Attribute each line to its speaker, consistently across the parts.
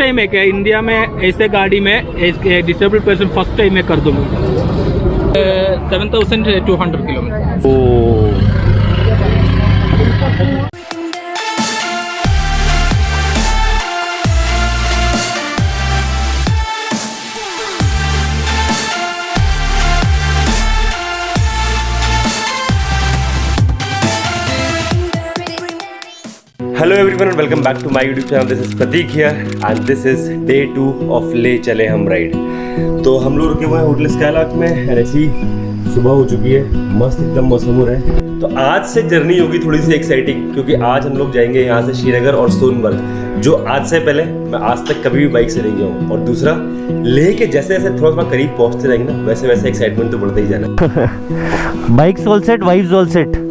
Speaker 1: Time है क्या India में ऐसे गाड़ी में डिसेबल्ड पर्सन फर्स्ट टाइम मैं कर दूँगा 7,200 kilometre.
Speaker 2: Hello everyone and welcome back to my YouTube channel. This is Prateek here and this is day 2 of ले चले हम राइड। तो हम लोग रुके हुए हैं होटल स्काईलार्क में एंड ऐसी सुबह हो चुकी है, मस्त एकदम मौसम हो रहा है। तो आज से जर्नी होगी थोड़ी सी एक्साइटिंग, क्योंकि आज हम लोग जाएंगे यहाँ से श्रीनगर और सोनमर्ग, जो आज से पहले मैं आज तक कभी भी बाइक से नहीं गया हूँ। और दूसरा, लेह के जैसे जैसे थोड़ा सा करीब पहुँचते रहेंगे ना, वैसे वैसे एक्साइटमेंट तो बढ़ता ही जाना।
Speaker 3: Bikes all set, vibes all set.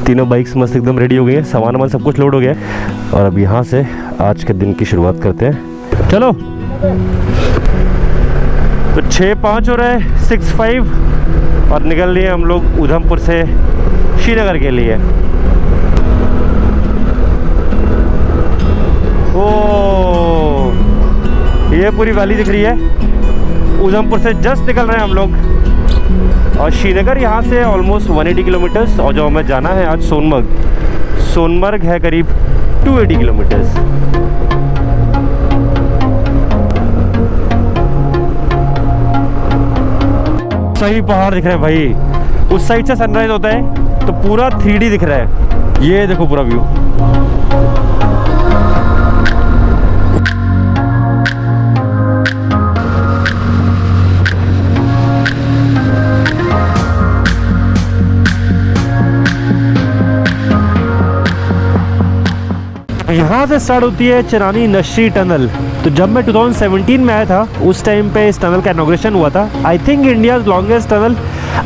Speaker 3: तीनों बाइक्स मस्त एकदम रेडी हो गई हैं, सामान सब कुछ लोड हो गया है और अब यहाँ से आज के दिन की शुरुआत करते हैं। चलो, तो 6:05 हो रहा है, 6:05 और निकल लिए हम लोग उधमपुर से श्रीनगर के लिए। ओ, ये पूरी वैली दिख रही है। उधमपुर से जस्ट निकल रहे हैं हम लोग और श्रीनगर यहाँ से ऑलमोस्ट 180 किलोमीटर्स और जो हमें जाना है आज सोनमर्ग है करीब 280 किलोमीटर्स। सही पहाड़ दिख रहे हैं भाई, उस साइड से सनराइज होता है तो पूरा 3D दिख रहा है। ये देखो पूरा व्यू। यहाँ से स्टार्ट होती है चरानी नशरी टनल। तो जब मैं 2017 में आया था उस टाइम पे इस टनल का इनॉग्रेशन हुआ था। I think India's longest tunnel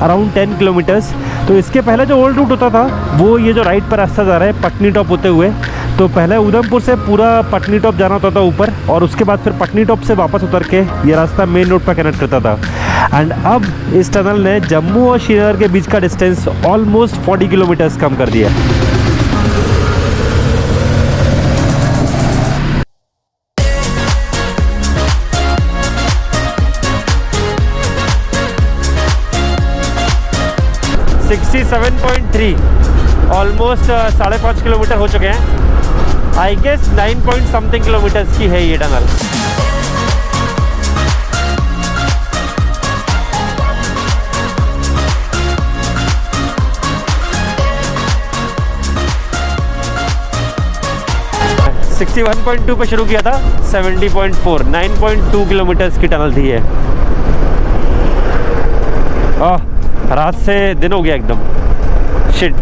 Speaker 3: around 10 kilometres. तो इसके पहले जो ओल्ड रूट होता था वो ये जो राइट पर रास्ता जा रहा है पटनी टॉप होते हुए, तो पहले उधमपुर से पूरा पटनी टॉप जाना होता था ऊपर और उसके बाद फिर पटनी टॉप से वापस उतर के ये रास्ता मेन रोड पर कनेक्ट करता था। एंड अब इस टनल ने जम्मू और श्रीनगर के बीच का डिस्टेंस ऑलमोस्ट 40 किलोमीटर्स कम कर दिया। 67.3 ऑलमोस्ट 5.5 किलोमीटर हो चुके हैं। I guess 9 point something kilometres की है ये टनल। – 61.2 पे शुरू किया था, 70.4 9.2 किलोमीटर्स की टनल थी ये। रात से दिन हो गया एकदम, शिट।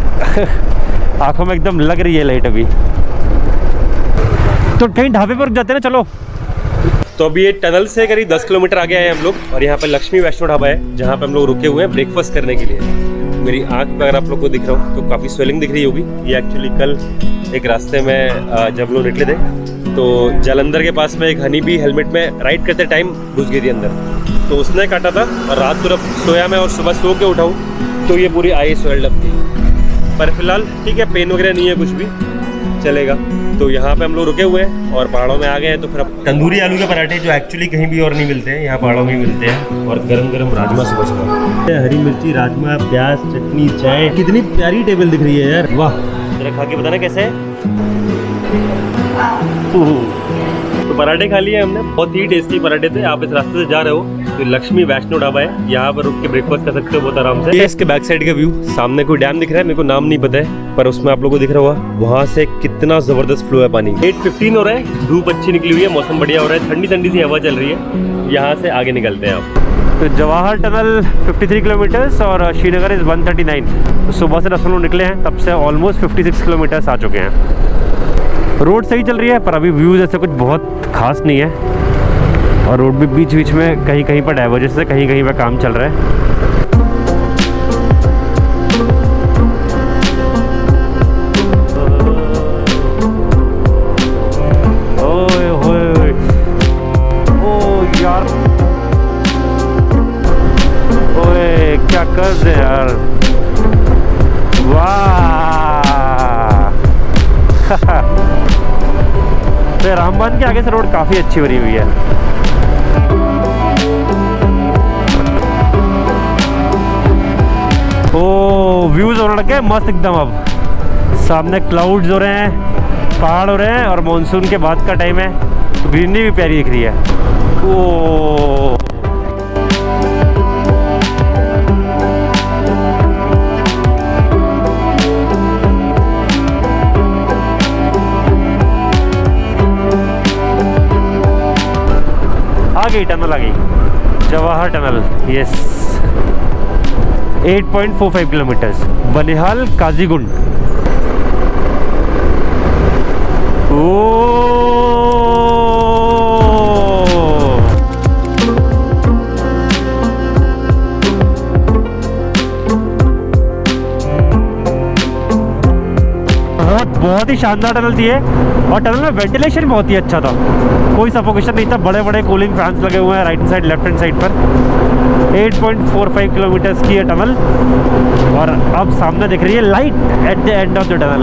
Speaker 3: आंखों में एकदम लग रही है लाइट अभी। तो कहीं ढाबे पर जाते हैं ना, चलो।
Speaker 2: तो अभी ये टनल से करीब 10 किलोमीटर आगे आए हम लोग और यहाँ पे लक्ष्मी वैष्णो ढाबा है जहाँ पे हम लोग रुके हुए हैं ब्रेकफास्ट करने के लिए। मेरी आंख पे अगर आप लोग को दिख रहा हो तो काफ़ी स्वेलिंग दिख रही होगी। ये एक्चुअली कल एक रास्ते में जब लोग निकले थे तो जालंधर के पास में एक हनी बी हेलमेट में राइड करते टाइम घुस गई थी अंदर, तो उसने काटा था और रात को जब सोया मैं और सुबह सो के उठाऊँ तो ये पूरी आई स्वेल्ड अप थी। पर फिलहाल ठीक है, पेन वगैरह नहीं है, कुछ भी चलेगा। तो यहाँ पे हम लोग रुके हुए हैं और पहाड़ों में आ गए हैं। तो फिर अब तंदूरी आलू के पराठे जो एक्चुअली कहीं भी और नहीं मिलते हैं, यहाँ पहाड़ों में मिलते हैं, और गरम गरम राजमा सुबह सुबह, हरी मिर्ची, राजमा, प्याज, चटनी, चाय। कितनी प्यारी टेबल दिख रही है यार, वाह। जरा खा के बताना कैसे है। तो पराठे खा लिए हमने, बहुत ही टेस्टी पराठे थे। आप इस रास्ते से जा रहे हो तो लक्ष्मी वैष्णो ढाबा है, यहाँ पर रुक के ब्रेकफास्ट कर सकते हो बहुत आराम से। ये इसके बैक साइड का व्यू, सामने कोई डैम दिख रहा है, मेरे को नाम नहीं पता है, पर उसमें आप लोगों को दिख रहा होगा वहाँ से कितना जबरदस्त फ्लो है पानी। 8:15 हो रहा है, धूप अच्छी निकली हुई है, मौसम बढ़िया हो रहा है, ठंडी ठंडी सी हवा चल रही है। यहाँ से आगे निकलते हैं आप।
Speaker 3: तो जवाहर टनल 53 किलोमीटर्स और श्रीनगर इज़ 139। तो सुबह से 10 लोग निकले हैं, तब से ऑलमोस्ट 56 किलोमीटर्स आ चुके हैं। रोड सही चल रही है पर अभी व्यूज़ ऐसे कुछ बहुत खास नहीं है और रोड भी बीच बीच में कहीं कहीं पर डाइवर्जेंस है, कहीं कहीं पर काम चल रहा है। क्या कर दे यार, वाह। तो रामबान के आगे से रोड काफ़ी अच्छी बनी हुई है। ओ व्यूज़ होने लगे मस्त एकदम। अब सामने क्लाउड्स हो रहे हैं, पहाड़ हो रहे हैं और मॉनसून के बाद का टाइम है तो ग्रीनरी भी प्यारी दिख रही है। ओ आ गई टनल, आ गई Jawahar tunnel. Yes 8.45 kilometres, Banihal Qazigund. बहुत ही शानदार टनल थी है और टनल में वेंटिलेशन बहुत ही अच्छा था, कोई सफोकेशन नहीं था। बड़े बड़े कूलिंग फैंस लगे हुए हैं right side left hand side पर। 8.45 किलोमीटर्स की है टनल और अब सामने दिख रही है light at the end of the tunnel.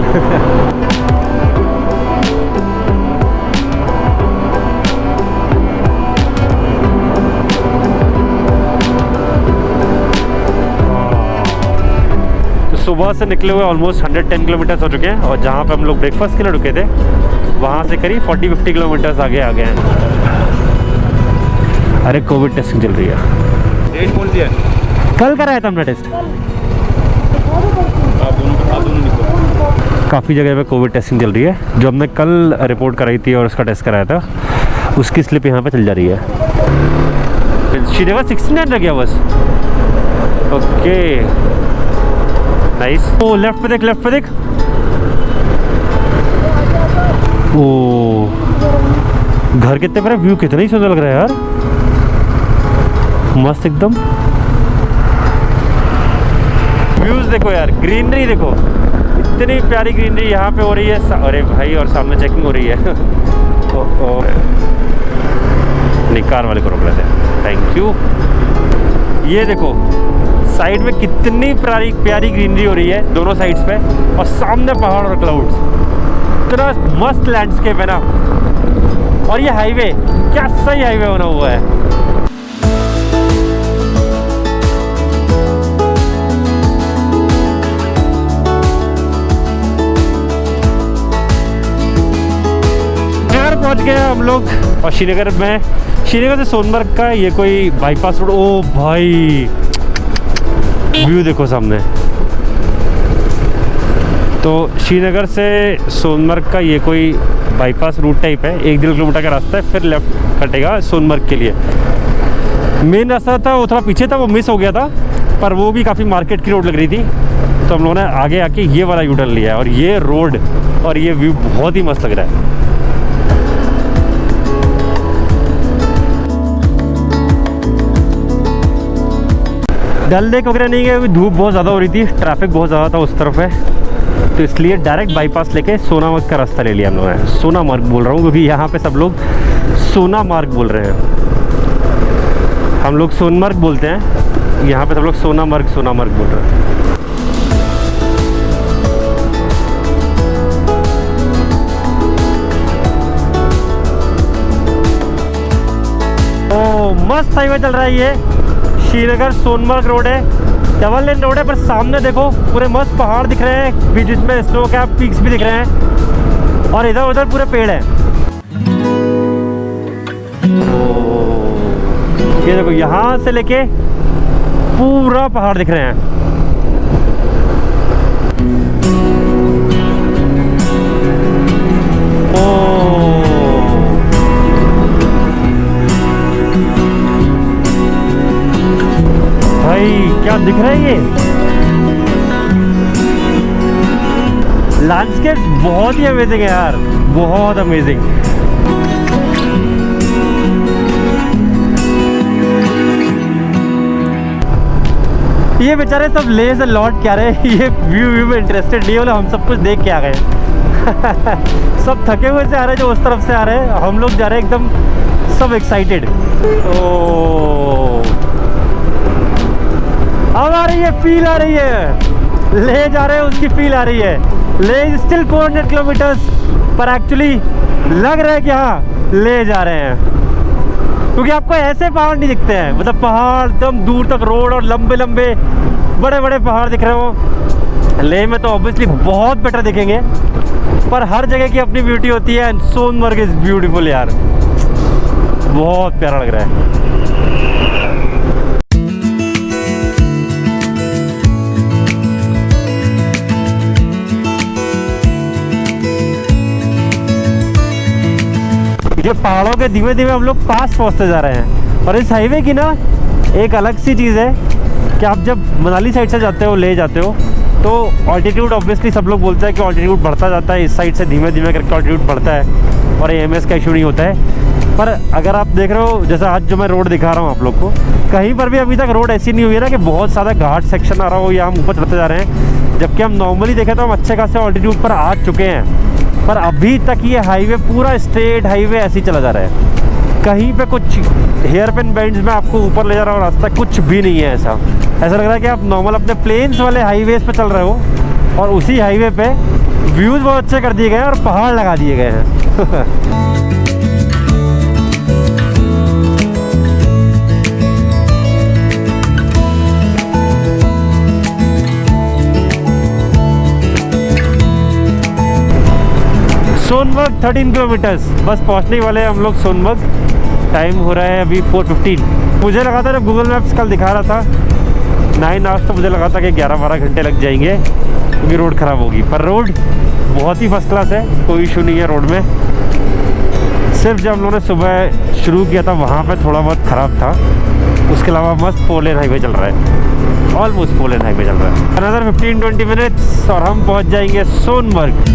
Speaker 3: सुबह से निकले हुए ऑलमोस्ट 110 किलोमीटर्स हो चुके हैं और जहाँ पे हम लोग ब्रेकफास्ट के लिए रुके थे वहाँ से करीब 40-50 किलोमीटर्स आगे आ गए हैं। अरे कोविड टेस्टिंग चल रही है।
Speaker 1: डेट बोल दिया
Speaker 3: कल कराया था हमने टेस्ट। काफ़ी जगह पे कोविड टेस्टिंग चल रही है। जो हमने कल रिपोर्ट कराई थी और उसका टेस्ट कराया था उसकी स्लिप यहाँ पे चल जा रही है। श्रीनगर 69 लग गया बस। Okay nice. ओ लेफ्ट पे देख, लेफ्ट पे देख। ओ घर कितने पर, व्यू कितना ही सुंदर लग रहा है यार, मस्त एकदम। व्यूज देखो यार, ग्रीनरी देखो, इतनी प्यारी ग्रीनरी यहाँ पे हो रही है। अरे भाई और सामने चेकिंग हो रही है। नहीं कार वाले को रोक रहे थे, थैंक यू। ये देखो साइड में कितनी प्यारी ग्रीनरी हो रही है दोनों साइड्स पे और सामने पहाड़ और क्लाउड्स। इतना मस्त लैंडस्केप है ना। और ये हाईवे क्या सही हाईवे बना हुआ है। श्रीनगर पहुंच गए हम लोग और श्रीनगर से सोनमर्ग का ये कोई बाईपास रोड। ओ भाई व्यू देखो सामने। तो श्रीनगर से सोनमर्ग का ये कोई बाईपास रूट टाइप है, 1-1.5 किलोमीटर का रास्ता है, फिर लेफ्ट कटेगा सोनमर्ग के लिए। मेन रास्ता था वो थोड़ा पीछे था, वो मिस हो गया था, पर वो भी काफ़ी मार्केट की रोड लग रही थी तो हम लोगों ने आगे आके ये वाला यू टर्न लिया है। और ये रोड और ये व्यू बहुत ही मस्त लग रहा है। डल लेक वगैरह नहीं गए, धूप बहुत ज़्यादा हो रही थी, ट्रैफिक बहुत ज़्यादा था उस तरफ है, तो इसलिए डायरेक्ट बाईपास लेके सोनामर्ग का रास्ता ले लिया हम लोगों ने। सोनामर्ग बोल रहा हूँ क्योंकि यहाँ पे सब लोग सोनामर्ग बोल रहे हैं, हम लोग सोनमर्ग बोलते हैं, यहाँ पे सब लोग सोनामर्ग बोल रहे हैं। ओ मस्त हाईवे चल रहा है ये, श्रीनगर सोनमर्ग रोड है, डबल लेन रोड है, पर सामने देखो पूरे मस्त पहाड़ दिख रहे हैं, बीच में स्नो कैप पीक्स भी दिख रहे हैं और इधर उधर पूरे पेड़ हैं। ये देखो यहाँ से लेके पूरा पहाड़ दिख रहे हैं। भाई क्या दिख रहा है ये लैंडस्केप, बहुत ही अमेजिंग है यार, बहुत अमेजिंग। ये बेचारे सब ले से लौट क्या रहे, ये व्यू में इंटरेस्टेड नहीं, बोले हम सब कुछ देख के आ गए। सब थके हुए से आ रहे हैं जो उस तरफ से आ रहे हैं, हम लोग जा रहे हैं एकदम सब एक्साइटेड। अब आ रही है, फील आ रही है, ले जा रहे हैं उसकी फील आ रही है। ले स्टिल 400 किलोमीटर्स, पर एक्चुअली लग रहा है कि हाँ ले जा रहे हैं, क्योंकि आपको ऐसे पहाड़ नहीं दिखते हैं, मतलब पहाड़ एकदम दूर तक रोड और लंबे लंबे बड़े बड़े पहाड़ दिख रहे हो। लेह में तो ऑब्वियसली बहुत बेटर दिखेंगे, पर हर जगह की अपनी ब्यूटी होती है। एंड सोनमर्ग इज़ ब्यूटीफुल यार, बहुत प्यारा लग रहा है। ये पहाड़ों के धीमे धीमे हम लोग पास पहुंचते जा रहे हैं। और इस हाईवे की ना एक अलग सी चीज़ है कि आप जब मनाली साइड से जाते हो, ले जाते हो, तो ऑल्टीट्यूड ऑब्वियसली सब लोग बोलते हैं कि ऑल्टीट्यूड बढ़ता जाता है, इस साइड से धीमे धीमे करके ऑल्टीट्यूड बढ़ता है और AMS का इशू नहीं होता है। पर अगर आप देख रहे हो, जैसा आज जो मैं रोड दिखा रहा हूँ आप लोग को, कहीं पर भी अभी तक रोड ऐसी नहीं हुई है ना कि बहुत ज़्यादा घाट सेक्शन आ रहा हो या हम ऊपर चढ़ते जा रहे हैं। जबकि हम नॉर्मली देखें तो हम अच्छे खासे ऑल्टीट्यूड पर आ चुके हैं, पर अभी तक ये हाईवे पूरा स्ट्रेट हाईवे ऐसे ही चला जा रहा है। कहीं पे कुछ हेयर पिन बेंड्स में आपको ऊपर ले जा रहा हो रास्ता, कुछ भी नहीं है। ऐसा लग रहा है कि आप नॉर्मल अपने प्लेन्स वाले हाईवेज पे चल रहे हो और उसी हाईवे पे व्यूज़ बहुत अच्छे कर दिए गए हैं और पहाड़ लगा दिए गए हैं। सोनमर्ग 13 किलोमीटर्स, बस पहुंचने वाले हैं हम लोग सोनमर्ग। टाइम हो रहा है अभी 4:15। मुझे लगा था, जब गूगल मैप्स कल दिखा रहा था 9 आवर्स, तो मुझे लगा था कि 11-12 घंटे लग जाएंगे क्योंकि रोड ख़राब होगी। पर रोड बहुत ही फर्स्ट क्लास है, कोई इशू नहीं है रोड में। सिर्फ जब हम लोगों ने सुबह शुरू किया था वहाँ पर थोड़ा बहुत ख़राब था, उसके अलावा मस्त 4 लेन हाईवे चल रहा है, ऑलमोस्ट 4 लेन हाईवे चल रहा है। अनदर 15-20 मिनट्स और हम पहुँच जाएंगे सोनमर्ग।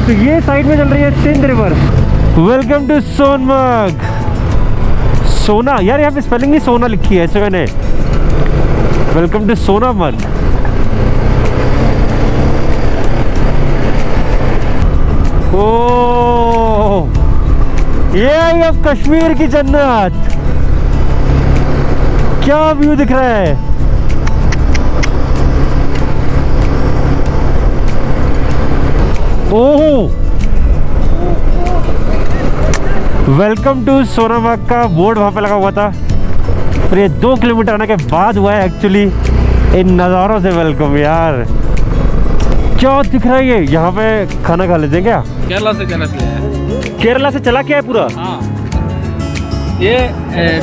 Speaker 3: तो ये साइड में चल रही है Sindh river. Welcome to Sonamarg. सोना यार, यहाँ पे स्पेलिंग नहीं सोना लिखी है, ऐसे मैंने। Welcome to Sonamarg. ओ ये है अब कश्मीर की जन्नत। क्या व्यू दिख रहा है। ओह, वेलकम टू सोनामर्ग का बोर्ड वहाँ पे लगा हुआ था, फिर ये 2 किलोमीटर आने के बाद हुआ है एक्चुअली इन नज़ारों से वेलकम। यार क्या दिख रहा है ये। यहाँ पे खाना खा लेते हैं क्या?
Speaker 1: केरला से है।
Speaker 3: केरला से चला क्या है पूरा?
Speaker 1: हाँ, ये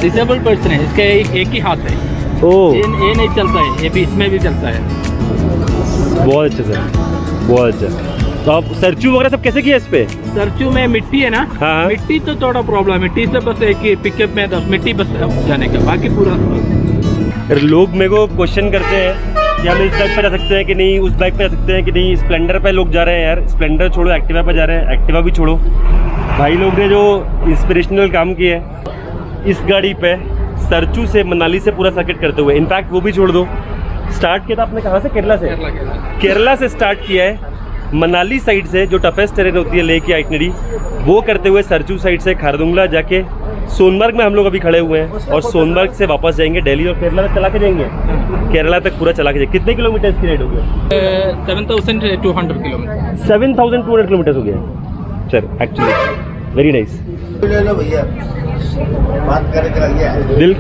Speaker 1: डिसेबल्ड पर्सन है, इसके एक ही हाथ है।
Speaker 3: ओह,
Speaker 1: ये नहीं चलता है, ये भी इसमें भी चलता है।
Speaker 3: बहुत अच्छा सर, बहुत अच्छा। तो आप सरचू वगैरह सब कैसे किया इस पे?
Speaker 1: सरचू में मिट्टी है ना,
Speaker 3: हाँ।
Speaker 1: मिट्टी तो थोड़ा प्रॉब्लम है, मिट्टी से बस एक ही पिकअप में 10 मिट्टी बस जाने का, बाकी पूरा।
Speaker 2: लोग मेरे को क्वेश्चन करते हैं कि हम इस बाइक पे जा सकते हैं कि नहीं, उस बाइक पे जा सकते हैं कि नहीं। स्प्लेंडर पे लोग जा रहे हैं यार, स्प्लेंडर छोड़ो एक्टिवा पे जा रहे हैं, एक्टिवा भी छोड़ो। भाई लोग ने जो इंस्पिरेशनल काम किया है इस गाड़ी पे, सरचू से मनाली से पूरा सर्किट करते हुए, इनफैक्ट वो भी छोड़ दो, स्टार्ट किया था आपने कहाँ से? केरला से। केरला से स्टार्ट किया है, मनाली साइड से जो टफेस्ट टेरेन होती है लेह की आइटनरी, वो करते हुए सरचू साइड से खारदुंगला जाके सोनमर्ग में हम लोग अभी खड़े हुए हैं, और सोनमर्ग से वापस जाएंगे दिल्ली और केरला तक चला के जाएंगे। केरला तक पूरा चला के जाएंगे। कितने किलोमीटर की राइड हो गया?
Speaker 1: 7,200 किलोमीटर।
Speaker 2: 7,200 किलोमीटर हो गया सर, एक्चुअली वेरी नाइस।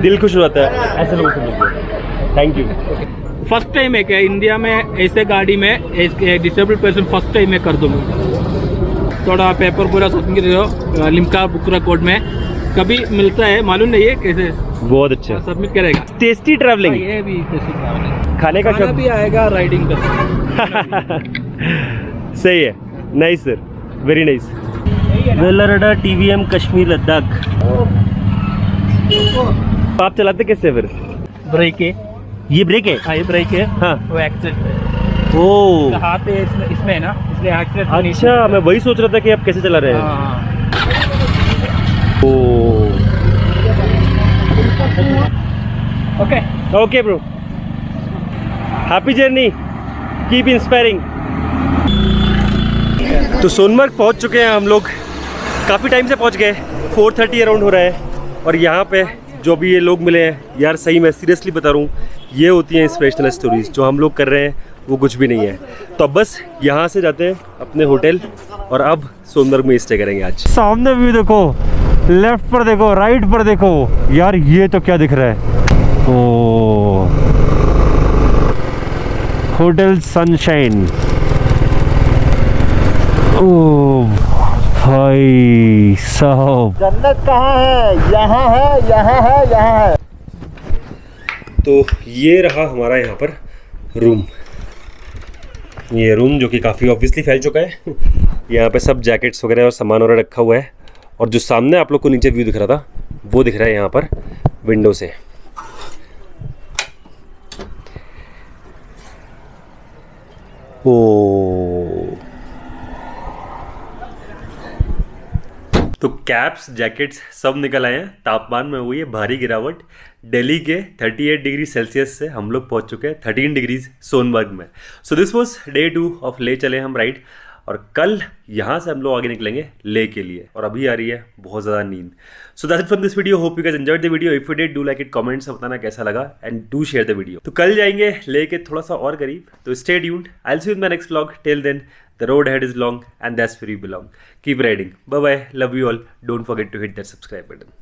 Speaker 2: दिल खुश हो जाता है ऐसे लोगों से मिलकर। Thank you.
Speaker 1: फर्स्ट टाइम है क्या इंडिया में ऐसे गाड़ी में एक डिसेबल्ड पर्सन, फर्स्ट टाइम मैं कर दूँगा। थोड़ा पेपर पूरा सबमिट करो, लिम्का बुकरा कोड में कभी मिलता है मालूम नहीं है कैसे।
Speaker 2: बहुत अच्छा,
Speaker 1: सबमिट करेगा।
Speaker 2: Tasty travelling.
Speaker 1: ये भी टेस्टी ट्रैवलिंग,
Speaker 2: खाने का शौक
Speaker 1: भी आएगा, राइडिंग कर।
Speaker 2: सही है, नाइस सर, वेरी नाइस। वेलरडा TVM कश्मीर लद्दाख। आप चलाते कैसे फिर?
Speaker 1: ब्रेक है,
Speaker 2: ये ब्रेक है?
Speaker 1: हाँ ये ब्रेक है।
Speaker 2: हाँ,
Speaker 1: वो एक्सीडेंट
Speaker 2: ओह
Speaker 1: हाथ है इसमें है ना, इसलिए एक्सीडेंट।
Speaker 2: अच्छा, मैं वही सोच रहा था कि आप कैसे चला रहे हैं। Oh
Speaker 1: okay
Speaker 2: okay bro, happy journey, keep inspiring. तो सोनमर्ग पहुंच चुके हैं हम लोग, काफ़ी टाइम से पहुंच गए, 4:30 अराउंड हो रहा है। और यहाँ पे जो भी ये लोग मिले हैं यार, सही मैं सीरियसली बता रहा हूँ, ये होती हैं इंस्पिरेशनल स्टोरीज। जो हम लोग कर रहे हैं वो कुछ भी नहीं है। तो अब बस यहाँ से जाते हैं अपने होटल और अब सोनमर्ग में स्टे करेंगे आज।
Speaker 3: सामने व्यू देखो, लेफ्ट पर देखो, राइट पर देखो यार, ये तो क्या दिख रहा है। ओ होटल सनशाइन। ओ भाई साहब,
Speaker 4: जन्नत कहाँ है? यहाँ है, यहाँ है, यहाँ है।
Speaker 2: तो ये रहा हमारा यहाँ पर रूम। ये रूम जो कि काफ़ी ऑब्वियसली फैल चुका है। यहाँ पे सब जैकेट्स वगैरह और सामान वगैरह रखा हुआ है। और जो सामने आप लोग को नीचे व्यू दिख रहा था वो दिख रहा है यहाँ पर विंडो से। ओ तो कैप्स जैकेट्स सब निकल आए हैं। तापमान में हुई है भारी गिरावट। दिल्ली के 38 डिग्री सेल्सियस से हम लोग पहुंच चुके हैं 13 डिग्रीज सोनमर्ग में। So this was day 2 of ले चले हम राइड। और कल यहाँ से हम लोग आगे निकलेंगे ले के लिए। और अभी आ रही है बहुत ज़्यादा नींद। So that's it from this video. Hope you guys enjoyed the video. If you did, do like it, comments में बताना कैसा लगा and do share the video. तो कल जाएंगे ले के थोड़ा सा और करीब। तो stay tuned, I will see you in my next vlog. Till then, the road ahead is long and that's where you belong. Keep riding. Bye bye. Love you all. Don't forget to hit that subscribe button.